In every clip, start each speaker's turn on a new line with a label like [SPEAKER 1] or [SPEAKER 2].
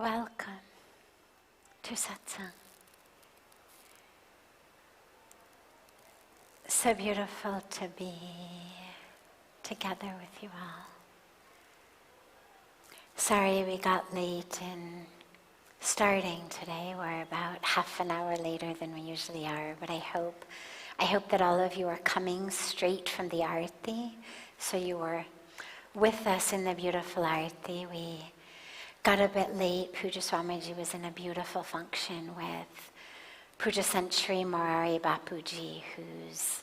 [SPEAKER 1] Welcome to Satsang. So beautiful to be together with you all. Sorry we got late in starting today. We're about half an hour later than we usually are, but I hope that all of you are coming straight from the Arati, so you were with us in the beautiful Arati. We got a bit late. Pujya Swamiji was in a beautiful function with Pujya Century Morari Bapuji, whose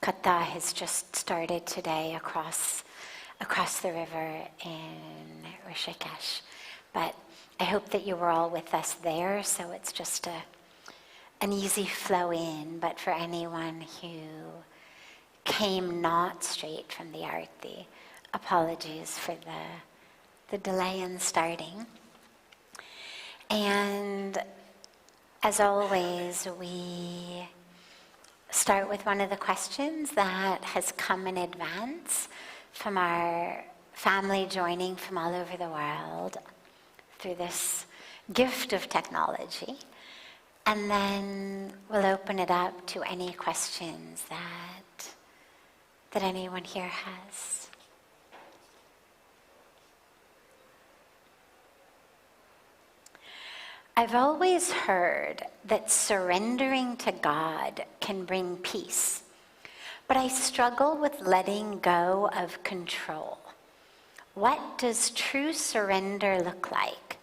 [SPEAKER 1] katha has just started today across the river in Rishikesh. But I hope that you were all with us there, so it's just an easy flow in. But for anyone who came not straight from the Arati, apologies for the delay in starting. And as always, we start with one of the questions that has come in advance from our family joining from all over the world through this gift of technology. And then we'll open it up to any questions that anyone here has. I've always heard that surrendering to God can bring peace, but I struggle with letting go of control. What does true surrender look like?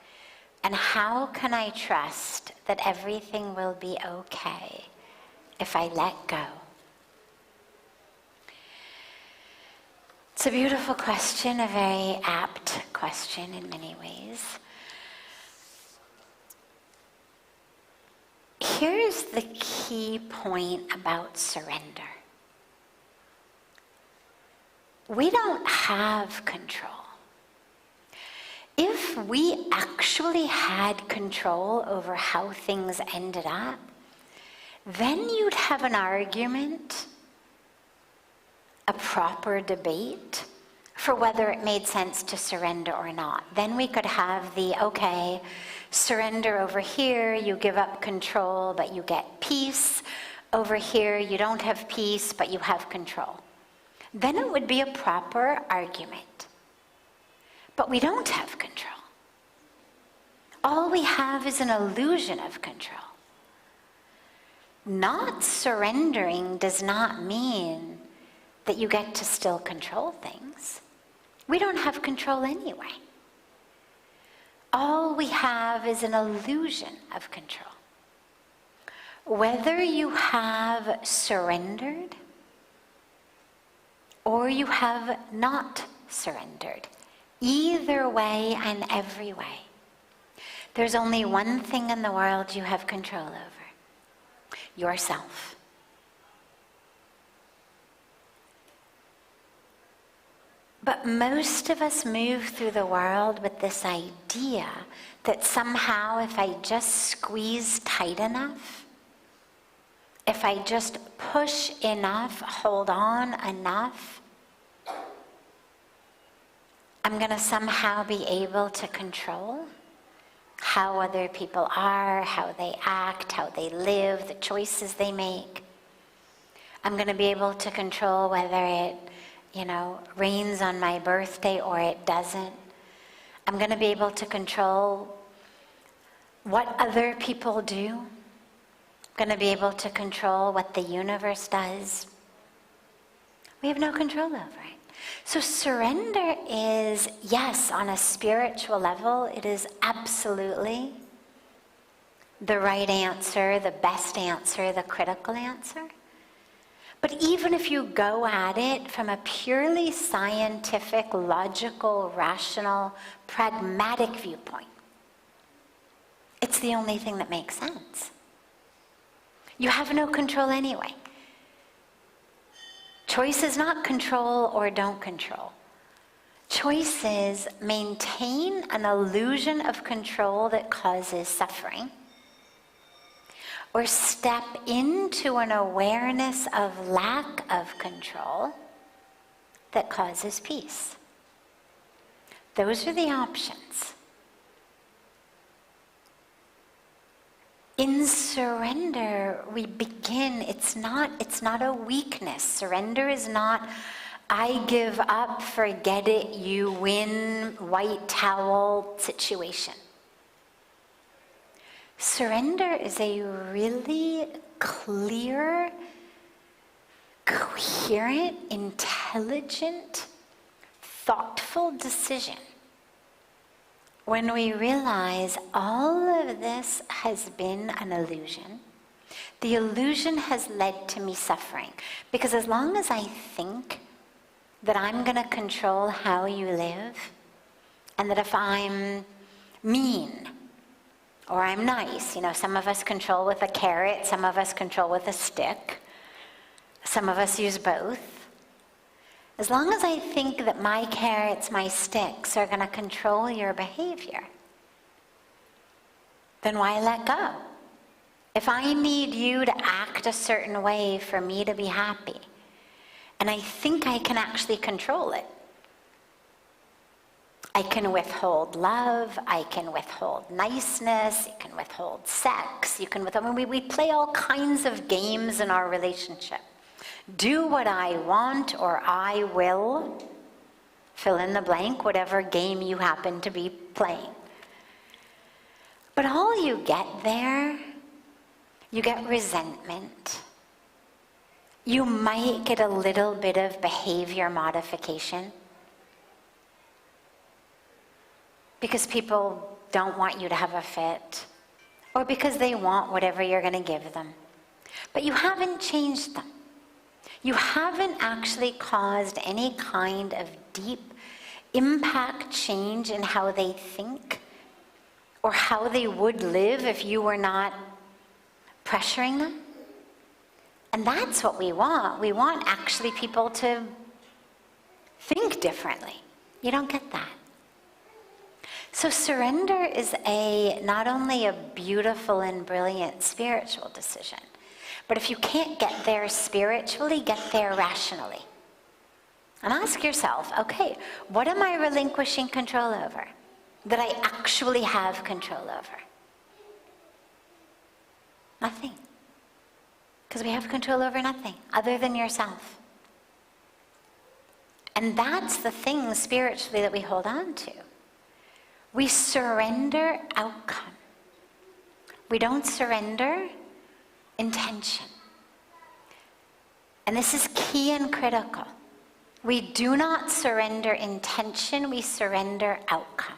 [SPEAKER 1] And how can I trust that everything will be okay if I let go? It's a beautiful question, a very apt question in many ways. Here's the key point about surrender. We don't have control. If we actually had control over how things ended up, then you'd have an argument, a proper debate for whether it made sense to surrender or not. Then we could have okay, surrender over here, you give up control, but you get peace. Over here, you don't have peace, but you have control. Then it would be a proper argument. But we don't have control. All we have is an illusion of control. Not surrendering does not mean that you get to still control things. We don't have control anyway. All we have is an illusion of control. Whether you have surrendered or you have not surrendered, either way and every way, there's only one thing in the world you have control over: yourself. But most of us move through the world with this idea that somehow if I just squeeze tight enough, if I just push enough, hold on enough, I'm going to somehow be able to control how other people are, how they act, how they live, the choices they make. I'm going to be able to control whether it rains on my birthday or it doesn't. I'm going to be able to control what other people do. I'm going to be able to control what the universe does. We have no control over it. So surrender is, yes, on a spiritual level, it is absolutely the right answer, the best answer, the critical answer. But even if you go at it from a purely scientific, logical, rational, pragmatic viewpoint, it's the only thing that makes sense. You have no control anyway. Choice is not control or don't control. Choice is maintain an illusion of control that causes suffering, or step into an awareness of lack of control that causes peace. Those are the options. In surrender, we begin, it's not a weakness. Surrender is not, I give up, forget it, you win, white towel situation. Surrender is a really clear, coherent, intelligent, thoughtful decision when we realize all of this has been an illusion. The illusion has led to me suffering. Because as long as I think that I'm going to control how you live, and that if I'm mean or I'm nice, some of us control with a carrot, some of us control with a stick, some of us use both. As long as I think that my carrots, my sticks are going to control your behavior, then why let go? If I need you to act a certain way for me to be happy, and I think I can actually control it, I can withhold love, I can withhold niceness, you can withhold sex, we play all kinds of games in our relationship. Do what I want, or I will fill in the blank, whatever game you happen to be playing. But all you get there, you get resentment. You might get a little bit of behavior modification because people don't want you to have a fit, or because they want whatever you're going to give them. But you haven't changed them. You haven't actually caused any kind of deep impact change in how they think or how they would live if you were not pressuring them. And that's what we want. We want actually people to think differently. You don't get that. So surrender is not only a beautiful and brilliant spiritual decision, but if you can't get there spiritually, get there rationally. And ask yourself, okay, what am I relinquishing control over that I actually have control over? Nothing. Because we have control over nothing other than yourself. And that's the thing spiritually that we hold on to. We surrender outcome. We don't surrender intention. And this is key and critical. We do not surrender intention, we surrender outcome.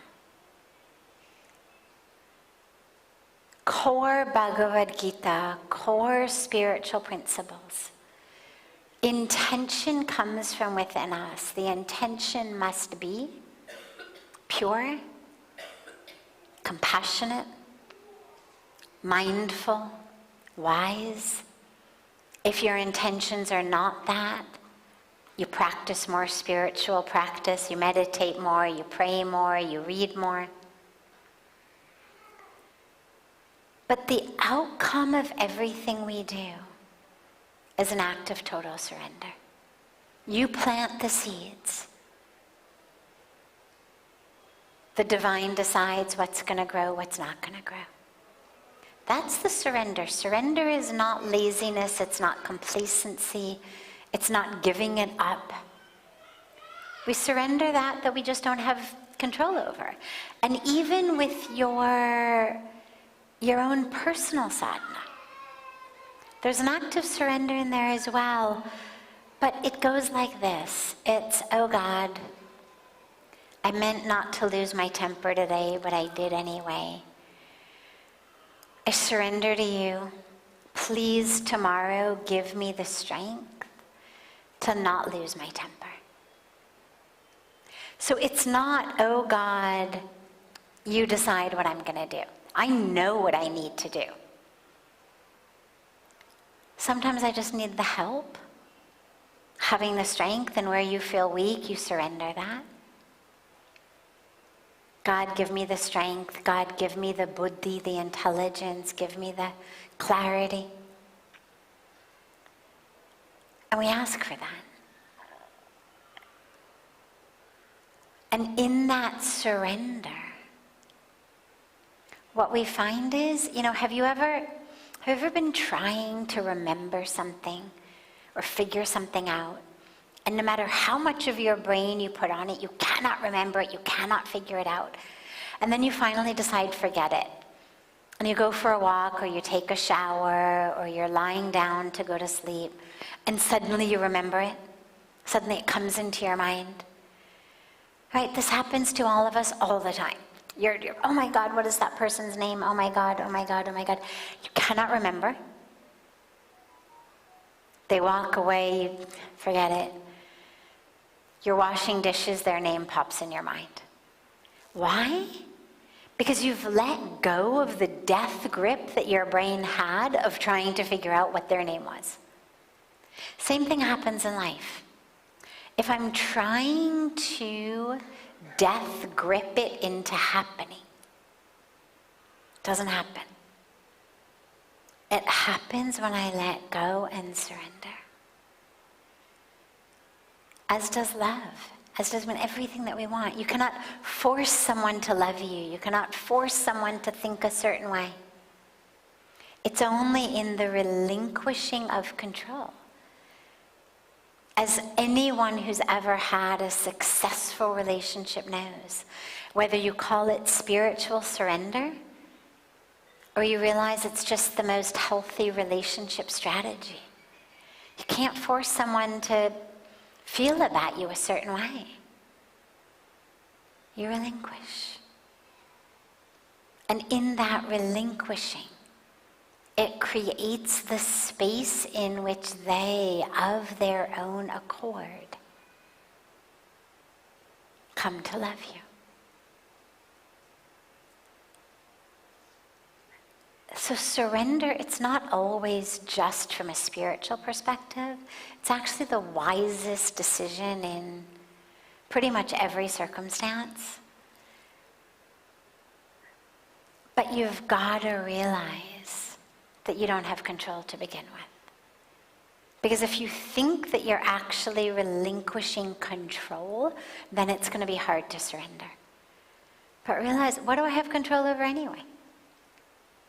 [SPEAKER 1] Core Bhagavad Gita, core spiritual principles. Intention comes from within us. The intention must be pure, compassionate, mindful, wise. If your intentions are not that, you practice more spiritual practice, you meditate more, you pray more, you read more. But the outcome of everything we do is an act of total surrender. You plant the seeds. The divine decides what's going to grow, what's not going to grow. That's the surrender. Surrender is not laziness, it's not complacency, it's not giving it up. We surrender that we just don't have control over. And even with your own personal sadhana, there's an act of surrender in there as well, but it goes like this. It's, oh God, I meant not to lose my temper today, but I did anyway. I surrender to you. Please tomorrow give me the strength to not lose my temper. So it's not, oh God, you decide what I'm going to do. I know what I need to do. Sometimes I just need the help. Having the strength, and where you feel weak, you surrender that. God, give me the strength. God, give me the buddhi, the intelligence. Give me the clarity. And we ask for that. And in that surrender, what we find is, have you ever been trying to remember something or figure something out? And no matter how much of your brain you put on it, you cannot remember it, you cannot figure it out. And then you finally decide, forget it. And you go for a walk, or you take a shower, or you're lying down to go to sleep, and suddenly you remember it. Suddenly it comes into your mind. Right? This happens to all of us all the time. You're oh my God, what is that person's name? Oh my God, oh my God, oh my God. You cannot remember. They walk away, you forget it. You're washing dishes, their name pops in your mind. Why? Because you've let go of the death grip that your brain had of trying to figure out what their name was. Same thing happens in life. If I'm trying to death grip it into happening, it doesn't happen. It happens when I let go and surrender. As does love, as does everything that we want. You cannot force someone to love you. You cannot force someone to think a certain way. It's only in the relinquishing of control. As anyone who's ever had a successful relationship knows, whether you call it spiritual surrender or you realize it's just the most healthy relationship strategy. You can't force someone to feel about you a certain way. You relinquish. And in that relinquishing, it creates the space in which they, of their own accord, come to love you. So surrender, it's not always just from a spiritual perspective. It's actually the wisest decision in pretty much every circumstance. But you've got to realize that you don't have control to begin with. Because if you think that you're actually relinquishing control, then it's going to be hard to surrender. But realize, what do I have control over anyway?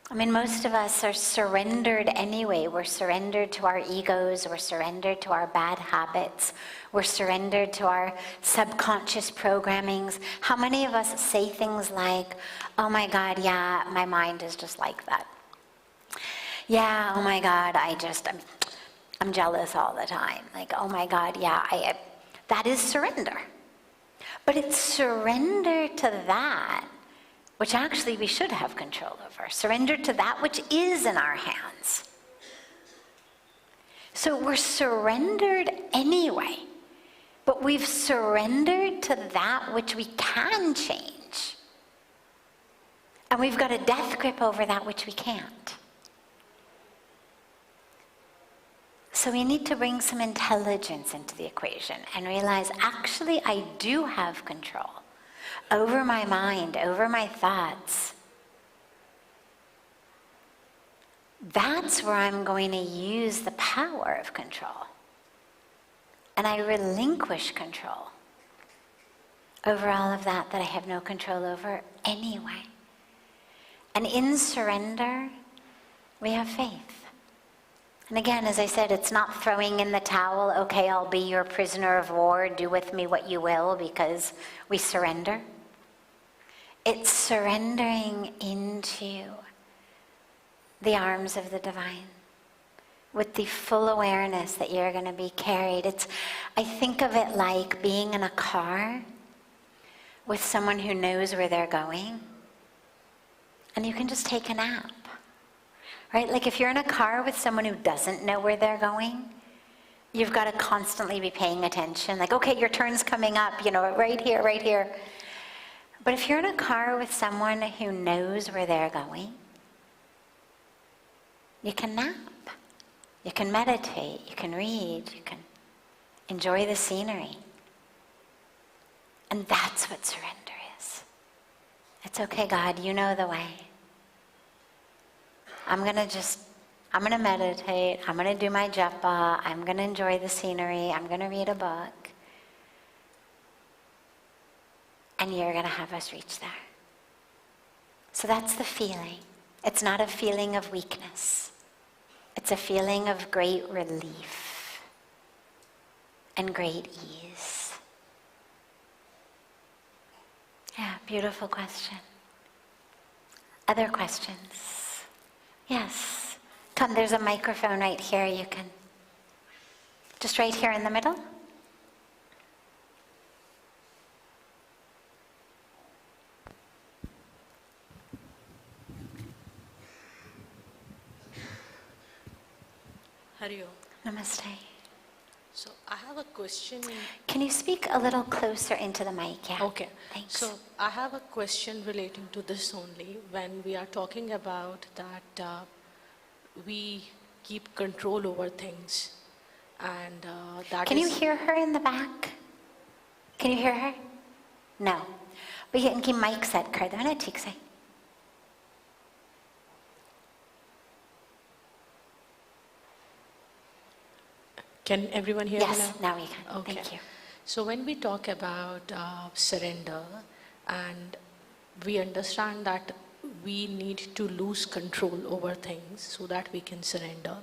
[SPEAKER 1] I mean, most of us are surrendered anyway. We're surrendered to our egos. We're surrendered to our bad habits. We're surrendered to our subconscious programmings. How many of us say things like, oh my God, yeah, my mind is just like that. Yeah, oh my God, I'm jealous all the time. Like, oh my God, yeah, that is surrender. But it's surrender to that which actually we should have control over. Surrender to that which is in our hands. So we're surrendered anyway, but we've surrendered to that which we can change. And we've got a death grip over that which we can't. So we need to bring some intelligence into the equation and realize, actually, I do have control over my mind, over my thoughts. That's where I'm going to use the power of control. And I relinquish control over all of that I have no control over anyway. And in surrender, we have faith. And again, as I said, it's not throwing in the towel, okay, I'll be your prisoner of war, do with me what you will, because we surrender. It's surrendering into the arms of the divine with the full awareness that you're going to be carried. I think of it like being in a car with someone who knows where they're going, and you can just take a nap. Right? Like if you're in a car with someone who doesn't know where they're going, you've got to constantly be paying attention. Like, okay, your turn's coming up, right here, right here. But if you're in a car with someone who knows where they're going, you can nap, you can meditate, you can read, you can enjoy the scenery. And that's what surrender is. It's okay, God, you know the way. I'm going to meditate, I'm going to do my japa, I'm going to enjoy the scenery, I'm going to read a book. And you're going to have us reach there. So that's the feeling. It's not a feeling of weakness. It's a feeling of great relief and great ease. Yeah, beautiful question. Other questions? Yes. Come, there's a microphone right here. You can, just right here in the middle.
[SPEAKER 2] Hari Om.
[SPEAKER 1] Namaste.
[SPEAKER 2] So I have a question.
[SPEAKER 1] Can you speak a little closer into the mic? Yeah.
[SPEAKER 2] Okay.
[SPEAKER 1] Thanks.
[SPEAKER 2] So I have a question relating to this only. When we are talking about that we keep control over things, and that
[SPEAKER 1] Can you
[SPEAKER 2] is-
[SPEAKER 1] hear her in the back? Can you hear her? No. Vi ikke mic set kar dana ठीक से.
[SPEAKER 2] Can everyone hear me
[SPEAKER 1] Yes,
[SPEAKER 2] now?
[SPEAKER 1] now we can.
[SPEAKER 2] Okay.
[SPEAKER 1] Thank you.
[SPEAKER 2] So when we talk about surrender, and we understand that we need to lose control over things so that we can surrender.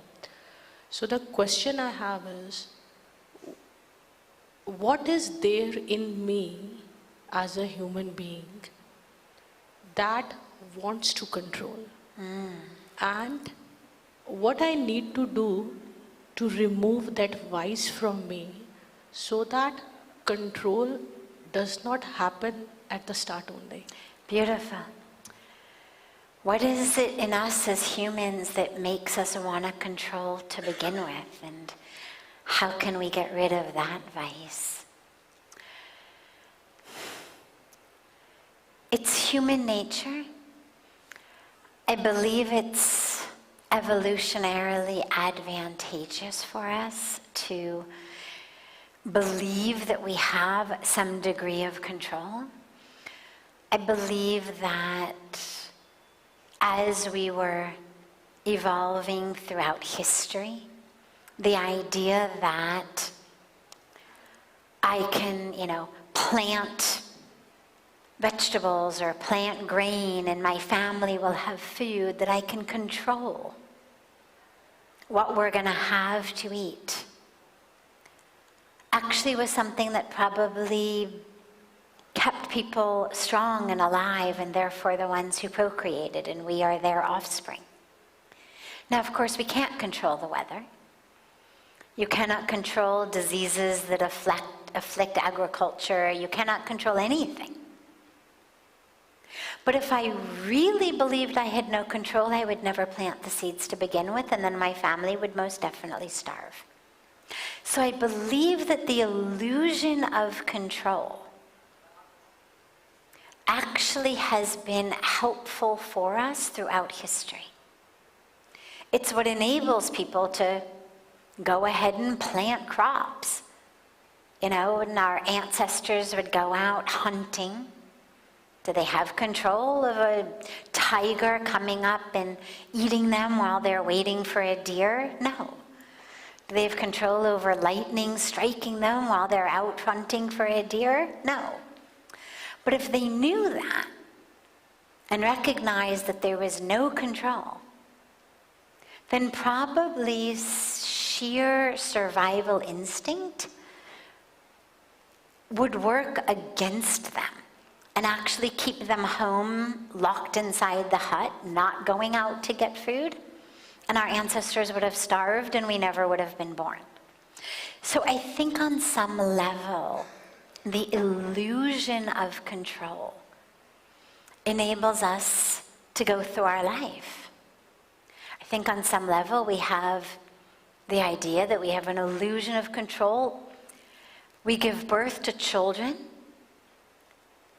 [SPEAKER 2] So the question I have is, what is there in me as a human being that wants to control? And what I need to do to remove that vice from me so that control does not happen at the start only.
[SPEAKER 1] Beautiful. What is it in us as humans that makes us want to control to begin with? And how can we get rid of that vice? It's human nature. I believe it's evolutionarily advantageous for us to believe that we have some degree of control. I believe that as we were evolving throughout history, the idea that I can, plant vegetables or plant grain and my family will have food, that I can control what we're going to have to eat, actually was something that probably kept people strong and alive, and therefore the ones who procreated, and we are their offspring. Now, of course, we can't control the weather. You cannot control diseases that afflict agriculture. You cannot control anything. But if I really believed I had no control, I would never plant the seeds to begin with, and then my family would most definitely starve. So I believe that the illusion of control actually has been helpful for us throughout history. It's what enables people to go ahead and plant crops. And our ancestors would go out hunting. Do they have control of a tiger coming up and eating them while they're waiting for a deer? No. Do they have control over lightning striking them while they're out hunting for a deer? No. But if they knew that and recognized that there was no control, then probably sheer survival instinct would work against them and actually keep them home, locked inside the hut, not going out to get food. And our ancestors would have starved and we never would have been born. So I think on some level, the illusion of control enables us to go through our life. I think on some level we have the idea that we have an illusion of control. We give birth to children.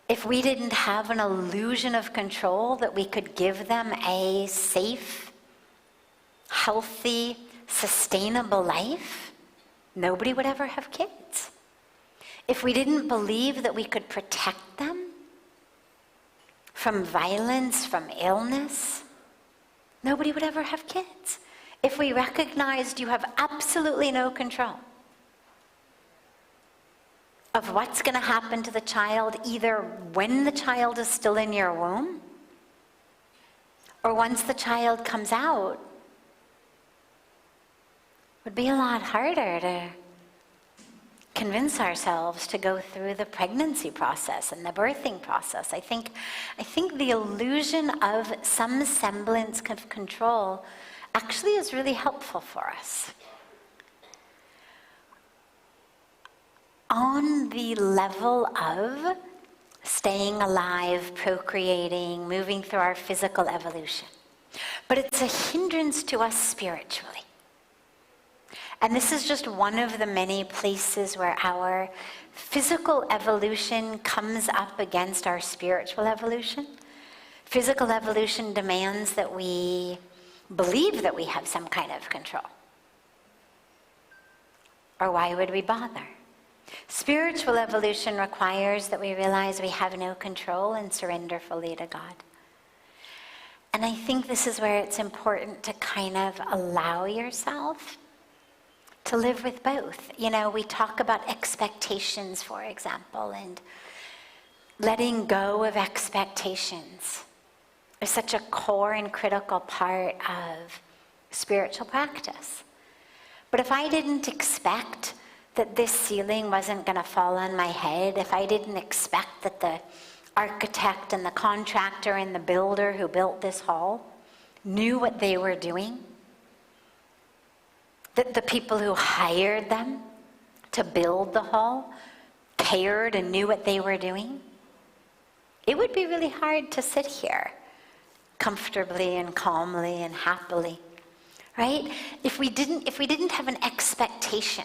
[SPEAKER 1] If we didn't have an illusion of control that we could give them a safe, healthy, sustainable life, nobody would ever have kids. If we didn't believe that we could protect them from violence, from illness, nobody would ever have kids. If we recognized you have absolutely no control of what's going to happen to the child, either when the child is still in your womb or once the child comes out, would be a lot harder to convince ourselves to go through the pregnancy process and the birthing process. I think the illusion of some semblance of control actually is really helpful for us. On the level of staying alive, procreating, moving through our physical evolution. But it's a hindrance to us spiritually. And this is just one of the many places where our physical evolution comes up against our spiritual evolution. Physical evolution demands that we believe that we have some kind of control. Or why would we bother? Spiritual evolution requires that we realize we have no control and surrender fully to God. And I think this is where it's important to kind of allow yourself to live with both. You know, we talk about expectations, for example, and letting go of expectations is such a core and critical part of spiritual practice. But if I didn't expect that this ceiling wasn't going to fall on my head, if I didn't expect that the architect and the contractor and the builder who built this hall knew what they were doing, that the people who hired them to build the hall cared and knew what they were doing, it would be really hard to sit here comfortably and calmly and happily, right? If we didn't have an expectation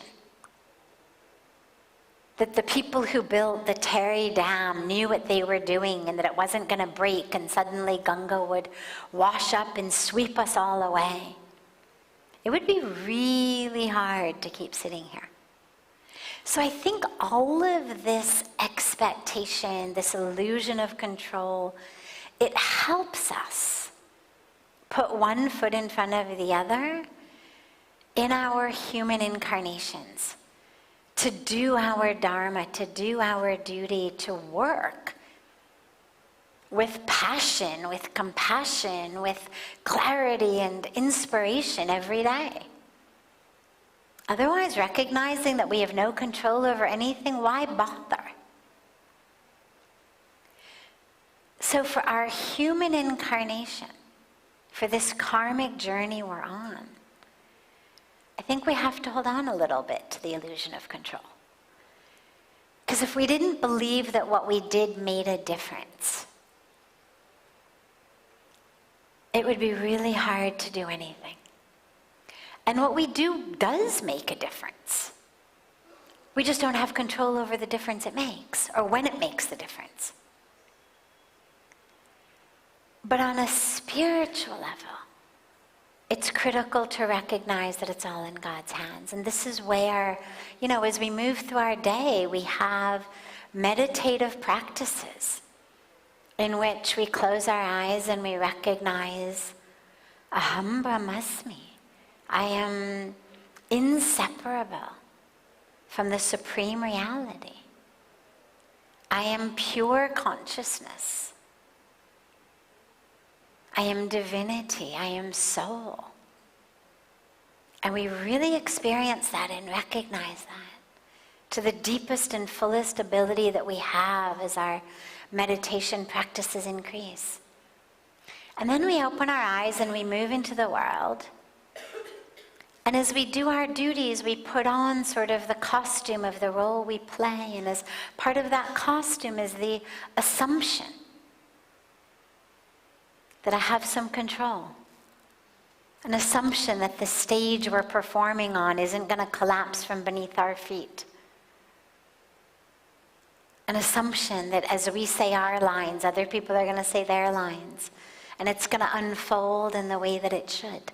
[SPEAKER 1] that the people who built the Terry Dam knew what they were doing and that it wasn't going to break and suddenly Ganga would wash up and sweep us all away, it would be really hard to keep sitting here. So I think all of this expectation, this illusion of control, it helps us put one foot in front of the other in our human incarnations, to do our dharma, to do our duty, to work with passion, with compassion, with clarity and inspiration every day. Otherwise, recognizing that we have no control over anything, why bother? So for our human incarnation, for this karmic journey we're on, I think we have to hold on a little bit to the illusion of control. Because if we didn't believe that what we did made a difference, it would be really hard to do anything. And what we do does make a difference. We just don't have control over the difference it makes, or when it makes the difference. But on a spiritual level, it's critical to recognize that it's all in God's hands. And this is where, you know, as we move through our day, we have meditative practices in which we close our eyes and we recognize, Aham Brahmasmi. I am inseparable from the Supreme Reality. I am pure consciousness. I am divinity. I am soul. And we really experience that and recognize that to the deepest and fullest ability that we have as our meditation practices increase. And then we open our eyes and we move into the world. And as we do our duties, we put on sort of the costume of the role we play. And as part of that costume is the assumption that I have some control. An assumption that the stage we're performing on isn't going to collapse from beneath our feet. An assumption that as we say our lines, other people are going to say their lines. And it's going to unfold in the way that it should.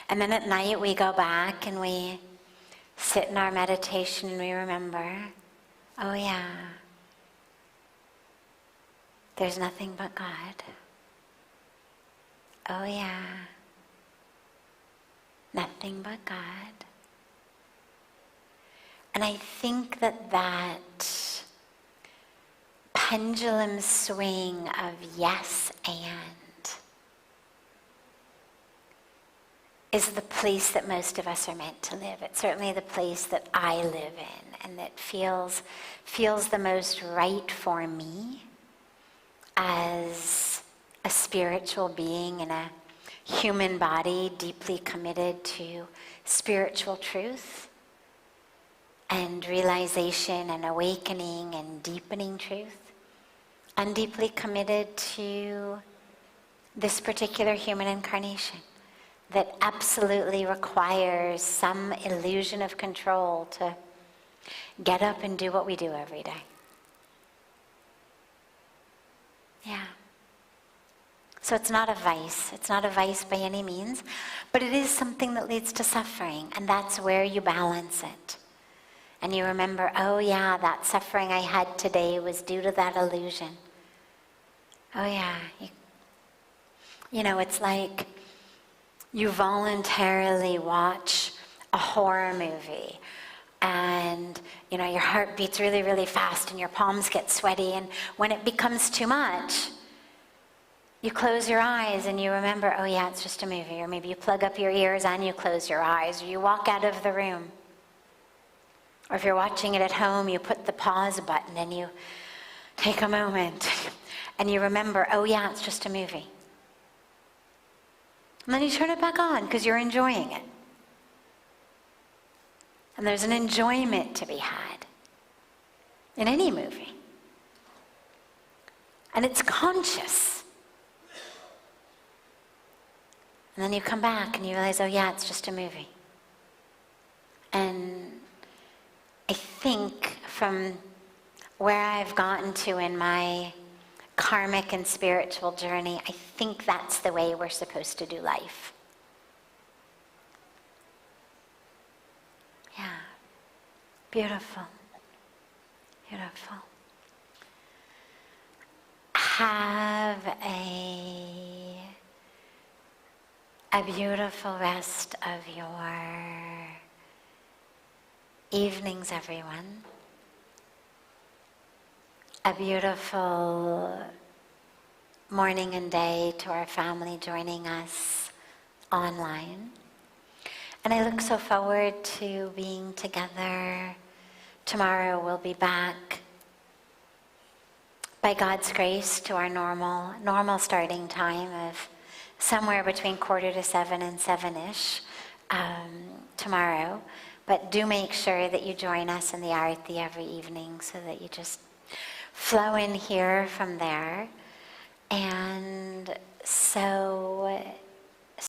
[SPEAKER 1] And then at night we go back and we sit in our meditation and we remember, oh yeah, there's nothing but God. Oh yeah, nothing but God. And I think that pendulum swing of yes and is the place that most of us are meant to live. It's certainly the place that I live in, and that feels the most right for me as a spiritual being in a human body, deeply committed to spiritual truth and realization and awakening and deepening truth. I'm deeply committed to this particular human incarnation that absolutely requires some illusion of control to get up and do what we do every day. Yeah. So it's not a vice. It's not a vice by any means, but it is something that leads to suffering, and that's where you balance it. And you remember, oh yeah, that suffering I had today was due to that illusion. Oh yeah. You know, it's like you voluntarily watch a horror movie and, you know, your heart beats really, really fast and your palms get sweaty, and when it becomes too much, you close your eyes and you remember, oh yeah, it's just a movie. Or maybe you plug up your ears and you close your eyes, or you walk out of the room. Or if you're watching it at home, you put the pause button and you take a moment and you remember, oh yeah, it's just a movie. And then you turn it back on because you're enjoying it. And there's an enjoyment to be had in any movie. And it's conscious. And then you come back and you realize, oh yeah, it's just a movie. And I think from where I've gotten to in my karmic and spiritual journey, I think that's the way we're supposed to do life. Yeah. Beautiful. Beautiful. Have a beautiful rest of your evenings, everyone. A beautiful morning and day to our family joining us online. And I look so forward to being together. Tomorrow we'll be back, by God's grace, to our normal starting time of somewhere between 6:45 and 7-ish tomorrow. But do make sure that you join us in the Arati every evening so that you just flow in here from there. And so